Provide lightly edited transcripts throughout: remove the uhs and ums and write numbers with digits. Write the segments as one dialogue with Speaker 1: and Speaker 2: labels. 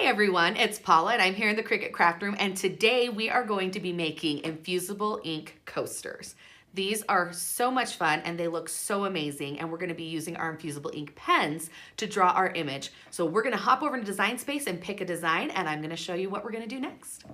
Speaker 1: everyone, it's Paula and I'm here in the Cricut craft room, and today we are going to be making infusible ink coasters. These are so much fun and they look so amazing, and we're going to be using our infusible ink pens to draw our image. So we're going to hop over to Design Space and pick a design, and I'm going to show you what we're going to do next.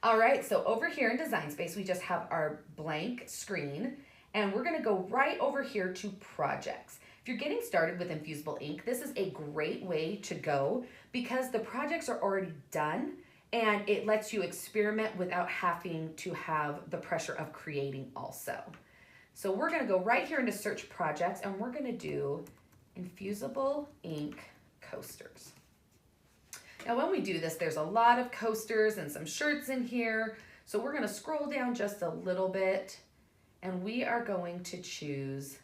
Speaker 1: All right, so over here in Design Space we just have our blank screen, and we're going to go right over here to projects. If you're getting started with infusible ink, this is a great way to go because the projects are already done and it lets you experiment without having to have the pressure of creating also. So we're going to go right here into search projects and we're going to do infusible ink coasters. Now when we do this, there's a lot of coasters and some shirts in here. So we're going to scroll down just a little bit and we are going to choose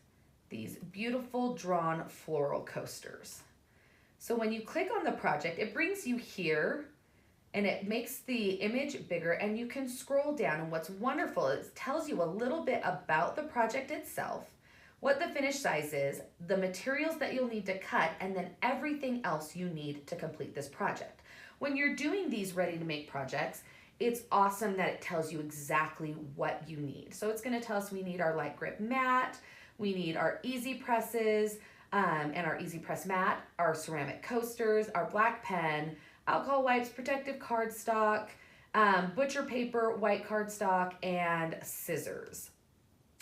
Speaker 1: these beautiful drawn floral coasters. So when you click on the project, it brings you here and it makes the image bigger, and you can scroll down, and what's wonderful is it tells you a little bit about the project itself, what the finished size is, the materials that you'll need to cut, and then everything else you need to complete this project. When you're doing these ready to make projects, it's awesome that it tells you exactly what you need. So it's going to tell us we need our light grip mat, we need our easy presses and our easy press mat, our ceramic coasters, our black pen, alcohol wipes, protective cardstock, butcher paper, white cardstock, and scissors.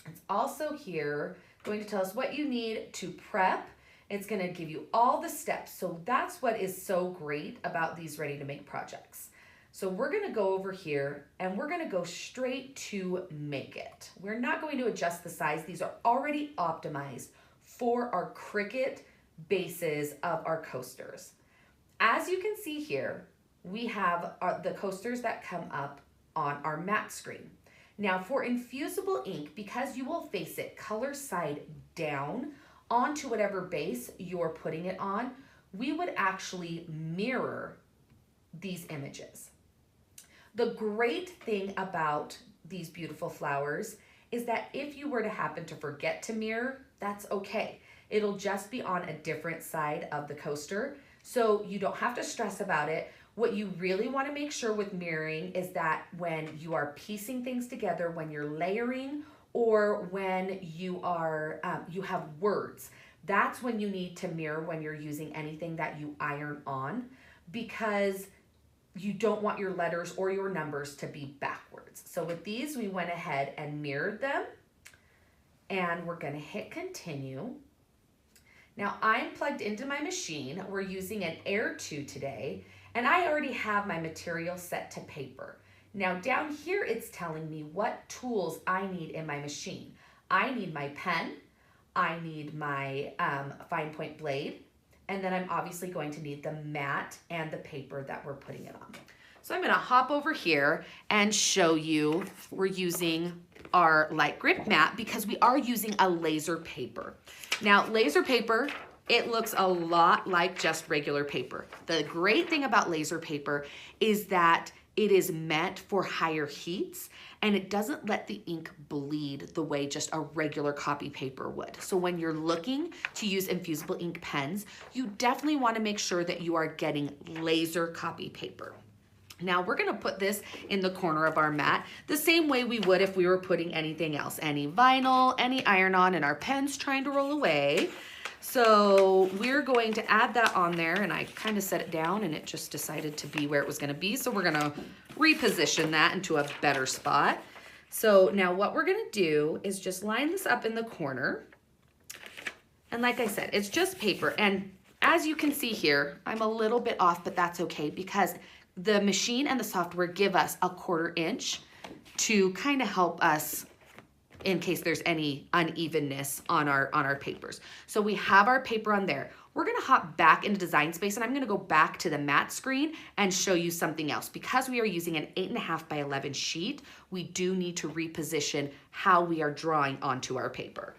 Speaker 1: It's also here going to tell us what you need to prep. It's going to give you all the steps. So that's what is so great about these ready to make projects. So we're going to go over here and we're going to go straight to make it. We're not going to adjust the size. These are already optimized for our Cricut bases of our coasters. As you can see here, we have the coasters that come up on our matte screen. Now for infusible ink, because you will face it color side down onto whatever base you're putting it on, we would actually mirror these images. The great thing about these beautiful flowers is that if you were to happen to forget to mirror, that's okay. It'll just be on a different side of the coaster, so you don't have to stress about it. What you really want to make sure with mirroring is that when you are piecing things together, when you're layering, or when you are you have words, that's when you need to mirror when you're using anything that you iron on, because you don't want your letters or your numbers to be backwards. So with these, we went ahead and mirrored them, and we're going to hit continue. Now I'm plugged into my machine. We're using an Air 2 today, and I already have my material set to paper. Now down here, it's telling me what tools I need in my machine. I need my pen, I need my fine point blade, and then I'm obviously going to need the mat and the paper that we're putting it on. So I'm going to hop over here and show you we're using our light grip mat because we are using a laser paper. Now laser paper, it looks a lot like just regular paper. The great thing about laser paper is that it is meant for higher heats and it doesn't let the ink bleed the way just a regular copy paper would. So when you're looking to use infusible ink pens, you definitely want to make sure that you are getting laser copy paper. Now we're going to put this in the corner of our mat the same way we would if we were putting anything else, any vinyl, any iron-on, and our pen's trying to roll away. So we're going to add that on there, and I kind of set it down and it just decided to be where it was going to be. So we're going to reposition that into a better spot. So now what we're going to do is just line this up in the corner. And like I said, it's just paper. And as you can see here, I'm a little bit off, but that's okay because the machine and the software give us a 1/4 inch to kind of help us in case there's any unevenness on our papers. So we have our paper on there. We're gonna hop back into Design Space, and I'm gonna go back to the matte screen and show you something else. Because we are using an 8.5 by 11 sheet, we do need to reposition how we are drawing onto our paper.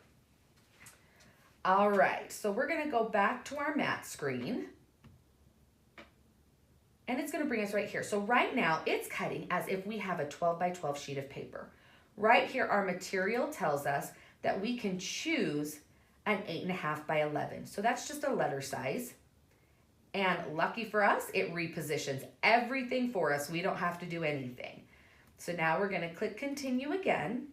Speaker 1: All right, so we're gonna go back to our matte screen, and it's gonna bring us right here. So right now, it's cutting as if we have a 12 by 12 sheet of paper. Right here, our material tells us that we can choose an 8.5 by 11. So that's just a letter size. And lucky for us, it repositions everything for us. We don't have to do anything. So now we're gonna click continue again.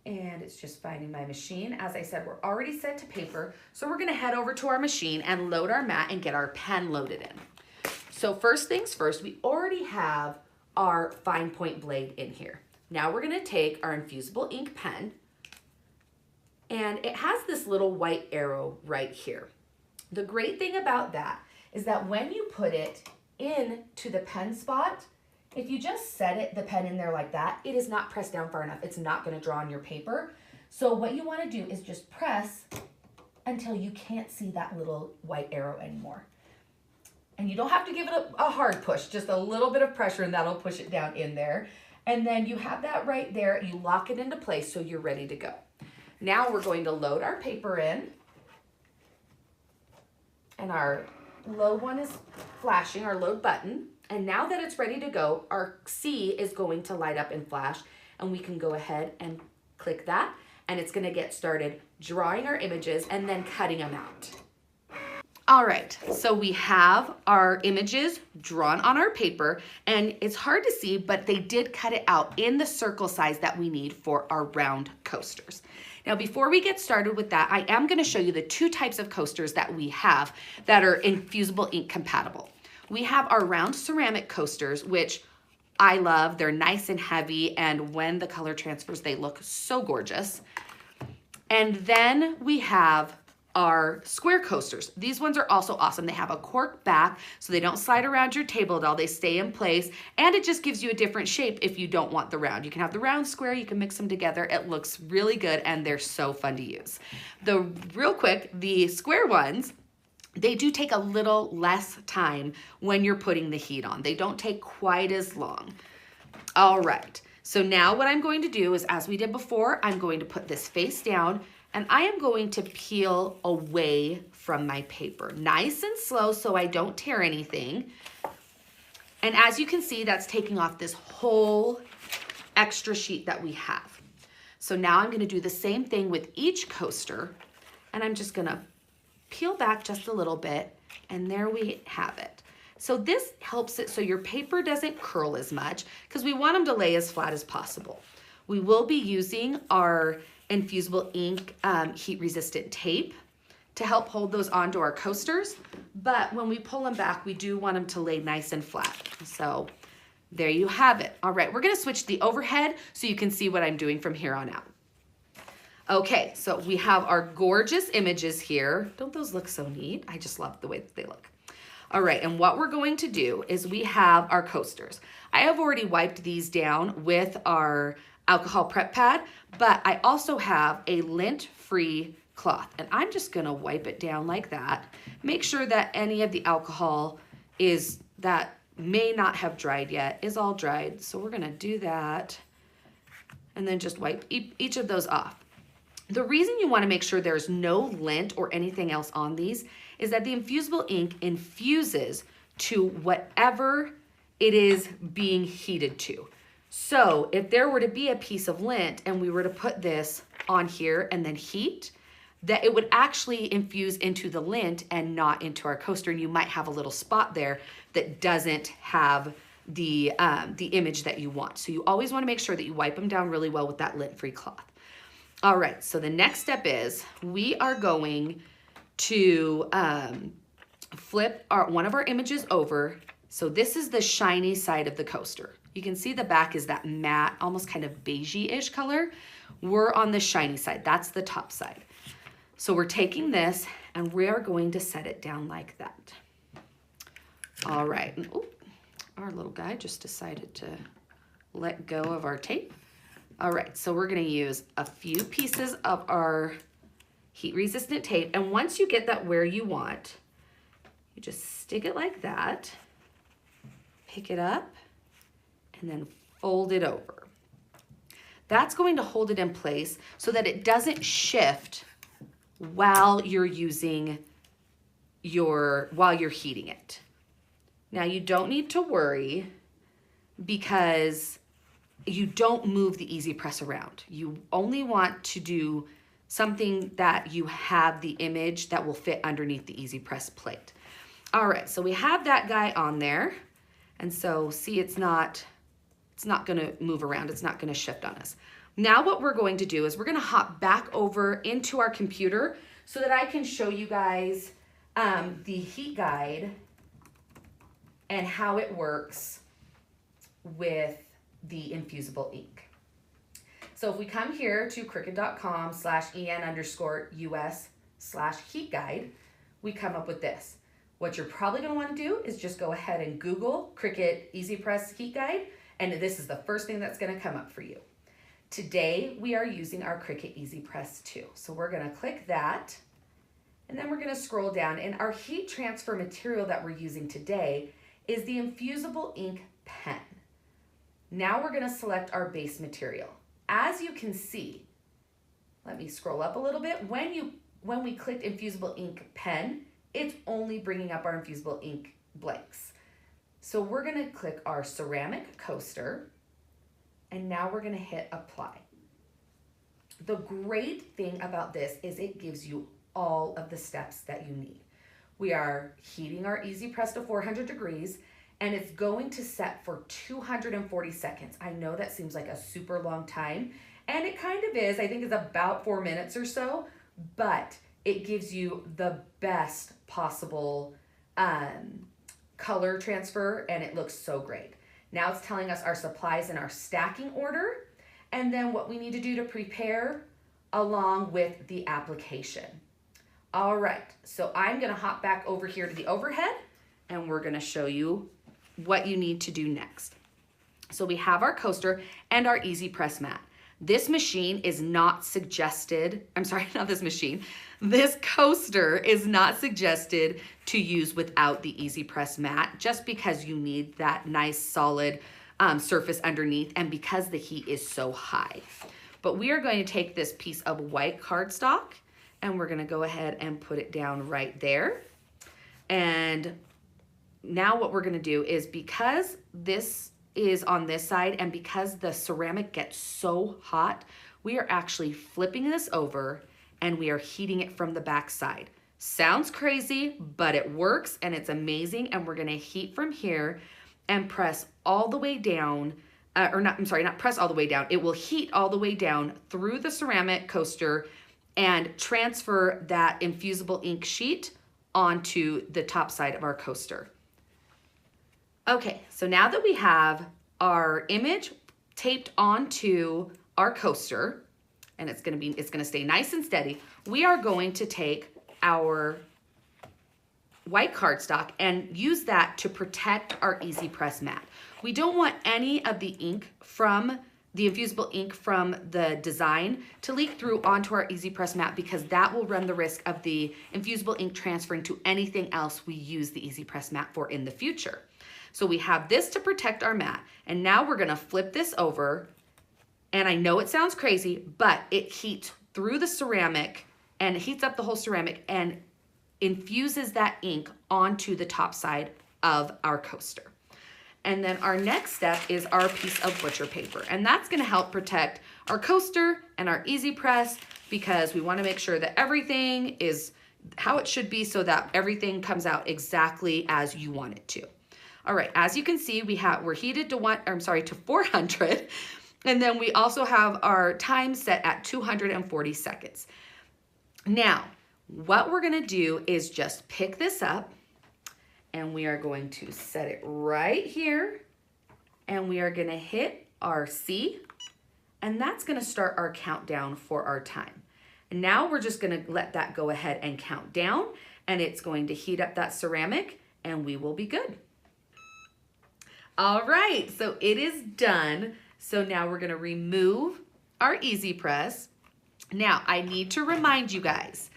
Speaker 1: And it's just finding my machine. As I said, we're already set to paper. So we're gonna head over to our machine and load our mat and get our pen loaded in. So first things first, we already have our fine point blade in here. Now we're gonna take our Infusible Ink Pen, and it has this little white arrow right here. The great thing about that is that when you put it into the pen spot, if you just set the pen in there like that, it is not pressed down far enough. It's not gonna draw on your paper. So what you wanna do is just press until you can't see that little white arrow anymore. And you don't have to give it a hard push, just a little bit of pressure and that'll push it down in there. And then you have that right there, you lock it into place so you're ready to go. Now we're going to load our paper in. And our load one is flashing, our load button. And now that it's ready to go, our C is going to light up and flash, and we can go ahead and click that, and it's gonna get started drawing our images and then cutting them out. All right, so we have our images drawn on our paper, and it's hard to see, but they did cut it out in the circle size that we need for our round coasters. Now, before we get started with that, I am gonna show you the two types of coasters that we have that are Infusible Ink compatible. We have our round ceramic coasters, which I love. They're nice and heavy, and when the color transfers, they look so gorgeous. And then we have our square coasters. These ones are also awesome. They have a cork back, so they don't slide around your table at all. They stay in place, and it just gives you a different shape if you don't want the round. You can have the round, square, you can mix them together. It looks really good, and they're so fun to use. Real quick, the square ones, they do take a little less time when you're putting the heat on. They don't take quite as long. All right, so now what I'm going to do is, as we did before, I'm going to put this face down, and I am going to peel away from my paper. Nice and slow so I don't tear anything. And as you can see, that's taking off this whole extra sheet that we have. So now I'm gonna do the same thing with each coaster, and I'm just gonna peel back just a little bit, and there we have it. So this helps it so your paper doesn't curl as much, because we want them to lay as flat as possible. We will be using our Infusible Ink heat resistant tape to help hold those onto our coasters, but when we pull them back, we do want them to lay nice and flat. So there you have it. All right, we're gonna switch the overhead so you can see what I'm doing from here on out. Okay, so we have our gorgeous images here. Don't those look so neat? I just love the way that they look. All right, and what we're going to do is we have our coasters. I have already wiped these down with our alcohol prep pad, but I also have a lint-free cloth, and I'm just gonna wipe it down like that. Make sure that any of the alcohol that may not have dried yet is all dried. So we're gonna do that, and then just wipe each of those off. The reason you wanna make sure there's no lint or anything else on these is that the Infusible Ink infuses to whatever it is being heated to. So if there were to be a piece of lint and we were to put this on here and then heat, that it would actually infuse into the lint and not into our coaster, and you might have a little spot there that doesn't have the image that you want. So you always wanna make sure that you wipe them down really well with that lint-free cloth. All right, so the next step is we are going to flip one of our images over. So this is the shiny side of the coaster. You can see the back is that matte, almost kind of beigey-ish color. We're on the shiny side, that's the top side. So we're taking this and we are going to set it down like that. All right, and, our little guy just decided to let go of our tape. All right, so we're gonna use a few pieces of our heat-resistant tape, and once you get that where you want, you just stick it like that, pick it up, and then fold it over. That's going to hold it in place so that it doesn't shift while you're heating it. Now you don't need to worry because you don't move the easy press around. You only want to do something that you have the image that will fit underneath the Easy Press plate. All right, so we have that guy on there. And so see, it's not gonna move around. It's not gonna shift on us. Now what we're going to do is we're gonna hop back over into our computer so that I can show you guys the heat guide and how it works with the Infusible ink. So if we come here to cricut.com/en_us/heat guide, we come up with this. What you're probably going to want to do is just go ahead and Google Cricut Easy Press Heat Guide, and this is the first thing that's going to come up for you. Today, we are using our Cricut Easy Press 2. So we're going to click that, and then we're going to scroll down, and our heat transfer material that we're using today is the Infusible Ink Pen. Now we're going to select our base material. As you can see, let me scroll up a little bit. When we clicked Infusible Ink Pen, it's only bringing up our Infusible ink blanks. So we're going to click our ceramic coaster, and now we're going to hit apply. The great thing about this is it gives you all of the steps that you need. We are heating our Easy Press to 400 degrees, and it's going to set for 240 seconds. I know that seems like a super long time, and it kind of is. I think it's about 4 minutes or so, but it gives you the best possible color transfer, and it looks so great. Now it's telling us our supplies in our stacking order, and then what we need to do to prepare along with the application. All right, so I'm gonna hop back over here to the overhead, and we're gonna show you what you need to do next. So we have our coaster and our Easy Press mat. This machine is not suggested, I'm sorry, not this machine. This coaster is not suggested to use without the Easy Press mat, just because you need that nice solid surface underneath and because the heat is so high. But we are going to take this piece of white cardstock and we're gonna go ahead and put it down right there. And now what we're gonna do is, because this is on this side and because the ceramic gets so hot, we are actually flipping this over and we are heating it from the back side. Sounds crazy, but it works and it's amazing. And we're gonna heat from here and press all the way down, not press all the way down. It will heat all the way down through the ceramic coaster and transfer that infusible ink sheet onto the top side of our coaster. Okay, so now that we have our image taped onto our coaster, and it's gonna stay nice and steady, we are going to take our white cardstock and use that to protect our Easy Press mat. We don't want any of the ink from the infusible ink from the design to leak through onto our Easy Press mat, because that will run the risk of the infusible ink transferring to anything else we use the Easy Press mat for in the future. So we have this to protect our mat, and now we're gonna flip this over, and I know it sounds crazy, but it heats through the ceramic and it heats up the whole ceramic and infuses that ink onto the top side of our coaster. And then our next step is our piece of butcher paper, and that's gonna help protect our coaster and our Easy Press, because we wanna make sure that everything is how it should be so that everything comes out exactly as you want it to. All right, as you can see, we're heated to 400, and then we also have our time set at 240 seconds. Now, what we're gonna do is just pick this up, and we are going to set it right here, and we are gonna hit our C, and that's gonna start our countdown for our time. And now we're just gonna let that go ahead and count down, and it's going to heat up that ceramic, and we will be good. All right, so it is done. So now we're gonna remove our Easy Press. Now, I need to remind you guys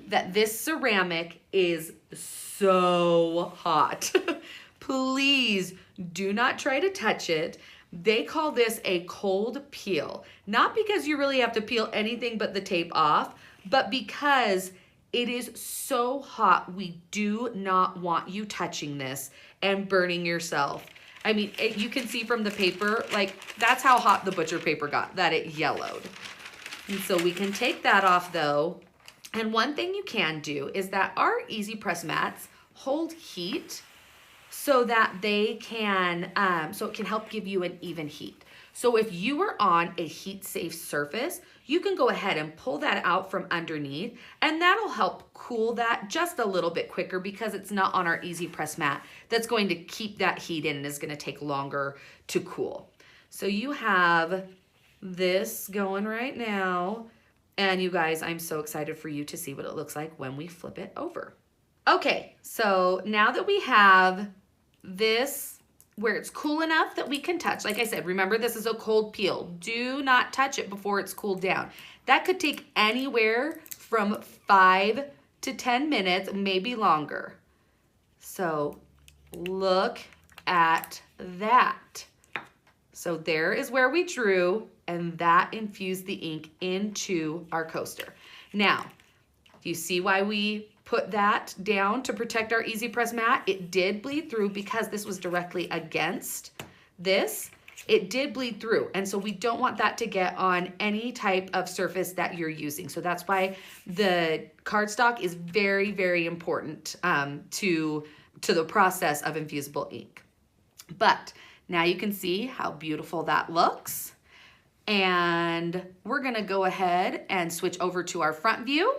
Speaker 1: that this ceramic is so hot. Please do not try to touch it. They call this a cold peel, not because you really have to peel anything but the tape off, but because it is so hot. We do not want you touching this and burning yourself. I mean, you can see from the paper, like, that's how hot the butcher paper got, that it yellowed. And so we can take that off though. And one thing you can do is that our Easy Press mats hold heat so that they can, so it can help give you an even heat. So if you are on a heat safe surface, you can go ahead and pull that out from underneath, and that'll help cool that just a little bit quicker because it's not on our Easy Press mat that's going to keep that heat in and is going to take longer to cool. So you have this going right now, and you guys, I'm so excited for you to see what it looks like when we flip it over. Okay, so now that we have this where it's cool enough that we can touch, like I said, remember this is a cold peel. Do not touch it before it's cooled down. That could take anywhere from 5 to 10 minutes, maybe longer. So look at that. So there is where we drew, and that infused the ink into our coaster. Now, do you see why we put that down to protect our Easy Press mat? It did bleed through because this was directly against this. It did bleed through, and so we don't want that to get on any type of surface that you're using. So that's why the cardstock is very, very important to the process of infusible ink. But now you can see how beautiful that looks. And we're gonna go ahead and switch over to our front view,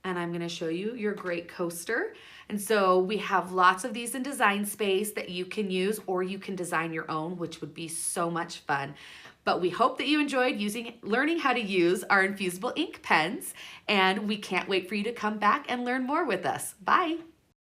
Speaker 1: and I'm gonna show you your great coaster. And so we have lots of these in Design Space that you can use, or you can design your own, which would be so much fun. But we hope that you enjoyed learning how to use our Infusible Ink pens, and we can't wait for you to come back and learn more with us. Bye.